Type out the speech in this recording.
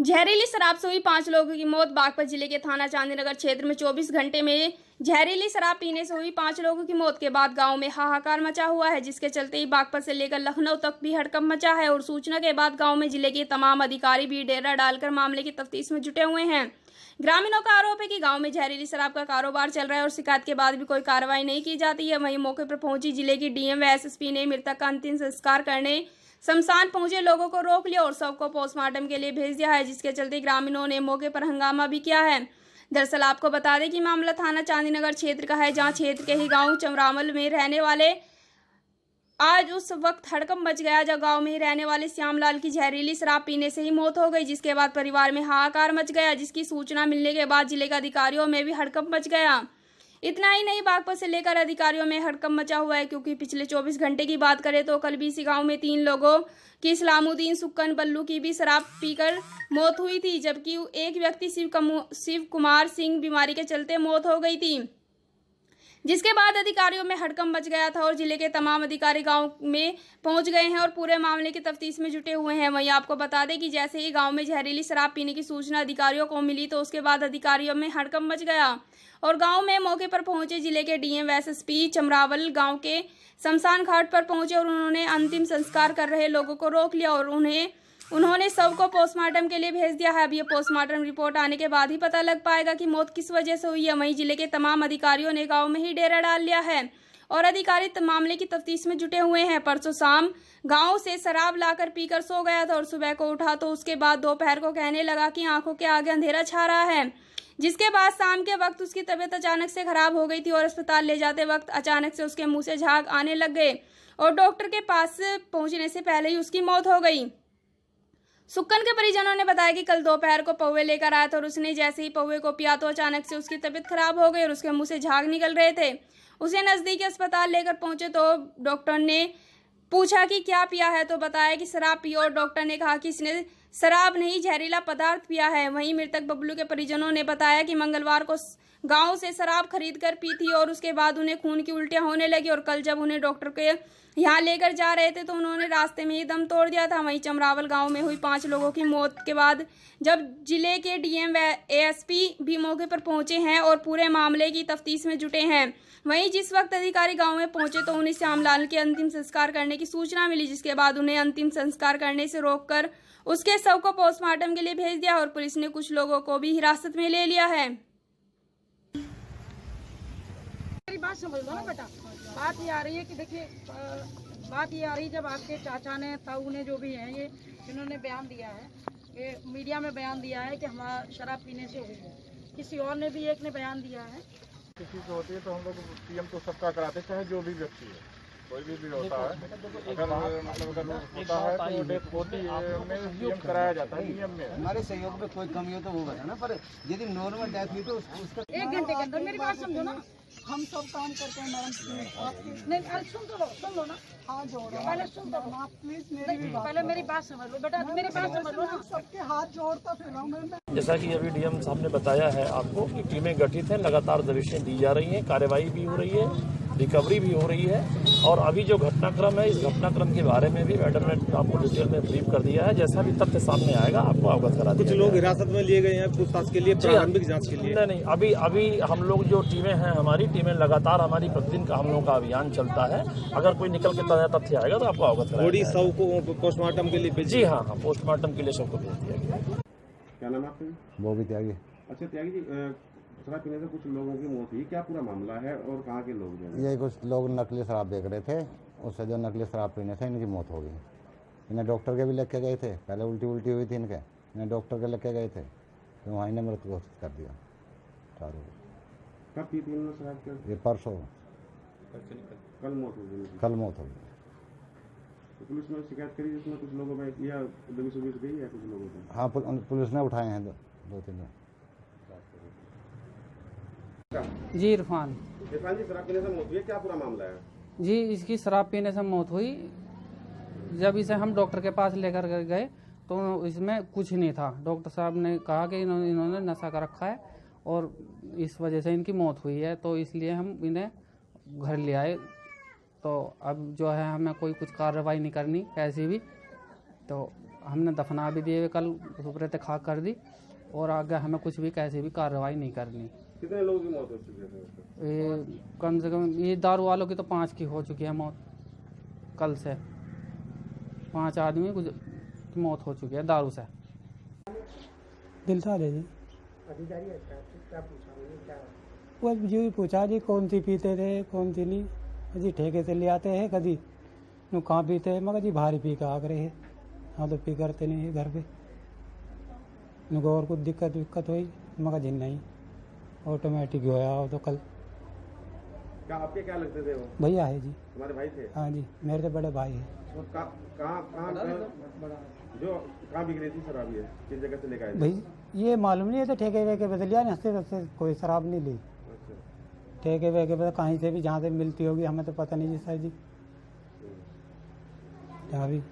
जहरीली शराब से हुई 5 लोगों की मौत। बागपत जिले के थाना चांदीनगर क्षेत्र में 24 घंटे में जहरीली शराब पीने से हुई 5 लोगों की मौत के बाद गांव में हाहाकार मचा हुआ है, जिसके चलते ही बागपत से लेकर लखनऊ तक भी हड़कंप मचा है। और सूचना के बाद गांव में जिले के तमाम अधिकारी भी डेरा डालकर मामले की तफ्तीश में जुटे हुए हैं। ग्रामीणों का आरोप है कि गांव में जहरीली शराब का कारोबार चल रहा है और शिकायत के बाद भी कोई कार्रवाई नहीं की जाती है। वहीं मौके पर पहुंची जिले की डीएम व एसएसपी ने मृतक का अंतिम संस्कार करने शमशान पहुंचे लोगों को रोक लिया और शव को पोस्टमार्टम के लिए भेज दिया है, जिसके चलते ग्रामीणों ने मौके पर हंगामा भी किया है। दरअसल आपको बता दें कि मामला थाना चांदीनगर क्षेत्र का है, जहां क्षेत्र के ही गांव चमरामल में रहने वाले आज उस वक्त हड़कंप मच गया जब गांव में ही रहने वाले श्यामलाल की जहरीली शराब पीने से ही मौत हो गई, जिसके बाद परिवार में हाहाकार मच गया। जिसकी सूचना मिलने के बाद जिले के अधिकारियों में भी हड़कंप मच गया। इतना ही नहीं, बागपत से लेकर अधिकारियों में हड़कंप मचा हुआ है, क्योंकि पिछले 24 घंटे की बात करें तो कल भी इसी गांव में 3 लोगों की इस्लामुद्दीन, सुक्कन, बल्लू की भी शराब पीकर मौत हुई थी, जबकि एक व्यक्ति शिव कुमार सिंह बीमारी के चलते मौत हो गई थी। जिसके बाद अधिकारियों में हड़कंप मच गया था और जिले के तमाम अधिकारी गांव में पहुंच गए हैं और पूरे मामले की तफ्तीश में जुटे हुए हैं। वहीं आपको बता दें कि जैसे ही गांव में जहरीली शराब पीने की सूचना अधिकारियों को मिली तो उसके बाद अधिकारियों में हड़कंप मच गया और गांव में मौके पर पहुंचे जिले के डीएम व एसएसपी चमरावल गांव के शमशान घाट पर पहुंचे और उन्होंने अंतिम संस्कार कर रहे लोगों को रोक लिया और उन्होंने शव को पोस्टमार्टम के लिए भेज दिया है। अब ये पोस्टमार्टम रिपोर्ट आने के बाद ही पता लग पाएगा कि मौत किस वजह से हुई है। वहीं जिले के तमाम अधिकारियों ने गांव में ही डेरा डाल लिया है और अधिकारी मामले की तफ्तीश में जुटे हुए हैं। परसों शाम गांव से शराब लाकर पीकर सो गया था और सुबह को उठा तो उसके बाद दोपहर को कहने लगा कि आंखों के आगे अंधेरा छा रहा है, जिसके बाद शाम के वक्त उसकी तबीयत अचानक से खराब हो गई थी और अस्पताल ले जाते वक्त अचानक से उसके मुंह से झाग आने लग गए और डॉक्टर के पास पहुंचने से पहले ही उसकी मौत हो गई। सुक्कन के परिजनों ने बताया कि कल दोपहर को पौवे लेकर आया था और उसने जैसे ही पौवे को पिया तो अचानक से उसकी तबीयत खराब हो गई और उसके मुंह से झाग निकल रहे थे। उसे नजदीकी अस्पताल लेकर पहुंचे तो डॉक्टर ने पूछा कि क्या पिया है तो बताया कि शराब पियो और डॉक्टर ने कहा कि इसने शराब नहीं जहरीला पदार्थ पिया है। वहीं मृतक बबलू के परिजनों ने बताया कि मंगलवार को गांव से शराब खरीद कर पी थी और उसके बाद उन्हें खून की उल्टियां होने लगी और कल जब उन्हें डॉक्टर के यहाँ लेकर जा रहे थे तो उन्होंने रास्ते में ही दम तोड़ दिया था। वहीं चमरावल गांव में हुई 5 लोगों की मौत के बाद जब जिले के डीएम व एएसपी भी मौके पर पहुंचे हैं और पूरे मामले की तफ्तीश में जुटे हैं। वहीं जिस वक्त अधिकारी गांव में पहुंचे तो उन्हें श्यामलाल के अंतिम संस्कार करने की सूचना मिली, जिसके बाद उन्हें अंतिम संस्कार करने से रोककर उसके शव को पोस्टमार्टम के लिए भेज दिया और पुलिस ने कुछ लोगों को भी हिरासत में ले लिया है। मेरी बात समझ लो ना बेटा, बात ये आ रही है कि देखिए बात ये आ रही है जब आपके चाचा ने ताऊ ने जो भी हैं ये इन्होंने बयान दिया है, ये मीडिया में बयान दिया है कि हमारा शराब पीने से हुई है, किसी और ने भी एक ने बयान दिया है। किसी को होती है तो हम लोग पीएम तो सबका कराते, चाहे जो भी व्यक्ति है, कोई भी होता है, अगर मतलब होता है तो डेथ होती है में पीएम कराया जाता है। नियम में हमारे सहयोग में कोई कमी हो तो वो बताना, पर यदि नॉर्मल डेथ हुई तो उसका 1 घंटे के अंदर मेरी बात समझो ना, हम सब काम करते हैं मैडम। नहीं अरे सुन लो ना, हाँ जोड़ो पहले सुन लो आप प्लीज, पहले मेरी बात समझ लो बेटा, मेरी बात समझ लो ना, सबके हाथ जोड़ता फिर। जैसा कि अभी डीएम साहब ने बताया है आपको कि टीमें गठित हैं, लगातार दबिशें दी जा रही हैं, कार्रवाई भी हो रही है, रिकवरी भी हो रही है और अभी जो घटनाक्रम है इस घटनाक्रम के बारे में भी मैडम ने आपको डिटेल में ब्रीफ कर दिया है। जैसा भी तथ्य सामने आएगा आपको अवगत करा दिया। कुछ लोग हिरासत में लिए गए हैं पूछताछ के लिए, प्रारंभिक जांच के लिए। नहीं, अभी हम लोग जो टीमें हैं हमारी टीमें लगातार हमारी प्रतिदिन का हम लोगों का अभियान चलता है। अगर कोई निकल के ताजा तथ्य आएगा तो आपको अवगत कराया बॉडी शव को पोस्टमार्टम के लिए जी हाँ, पोस्टमार्टम के लिए शव को भेज दिया गया। क्या नाम है आपका? वो भी त्यागी। अच्छा त्यागी जी, शराब पीने से कुछ लोगों की मौत हुई, क्या पूरा मामला है और कहाँ के लोग जो हैं? ये कुछ लोग नकली शराब देख रहे थे, उससे जो नकली शराब पीने से इनकी मौत हो गई। इन्हें डॉक्टर के भी लेके गए थे, पहले उल्टी हुई थी इनके, इन्हें डॉक्टर के लेके गए थे तो वहाँ इन्हें मृत घोषित कर दिया। कब पी थी इन्होंने शराब? ये परसों कल मौत हो गई। कल मौत हो गई। तो पुलिस ने शिकायत करी जिसमें कुछ लोगों में किया दबिश गई है कुछ लोगों को? हाँ, पुलिस ने उठाए हैं 2-3 जी। इरफान जी, शराब पीने से मौत हुई है, क्या पूरा मामला है? जी, इसकी शराब पीने से मौत हुई। जब इसे हम डॉक्टर के पास लेकर गए तो इसमें कुछ नहीं था। डॉक्टर साहब ने कहा कि इन्होंने नशा कर रखा है और इस वजह से इनकी मौत हुई है, तो इसलिए हम इन्हें घर ले आए। तो अब जो है हमें कोई कुछ कार्रवाई नहीं करनी कैसी भी, तो हमने दफना भी दिए, कल सुपरत खाक कर दी और आगे हमें कुछ भी कैसे भी कार्रवाई नहीं करनी। कितने लोगों की मौत हो चुकी है? ये कम से कम ये दारू वालों की तो 5 की हो चुकी है मौत। कल से 5 आदमी की मौत हो चुकी है दारू से। दिलसाद है जी। वो जो पूछा जी कौन सी पीते थे कौन सी नहीं, जी ठेके से ले आते हैं, कभी नु कहाँ पीते हैं, मगर जी भारी पी के आग रहे हैं, हाँ तो पी करते नहीं है घर पे। नुको और कुछ दिक्कत हुई मगर जी नहीं, ऑटोमेटिक होया हो तो कल। क्या आपके क्या लगते थे वो? भैया है जी। हमारे भाई थे? हाँ जी, मेरे तो बड़े भाई है। कहाँ बिक रही थी शराब, ये किस जगह से लेकर आए थे? भाई ये मालूम नहीं है, तो ठेके वेके पे लिया, हंसते हंसते कोई शराब नहीं ली। अच्छा। ठेके वेके पे कहीं से भी जहाँ से मिलती होगी, हमें तो पता नहीं जी सर जी। जहाँ भी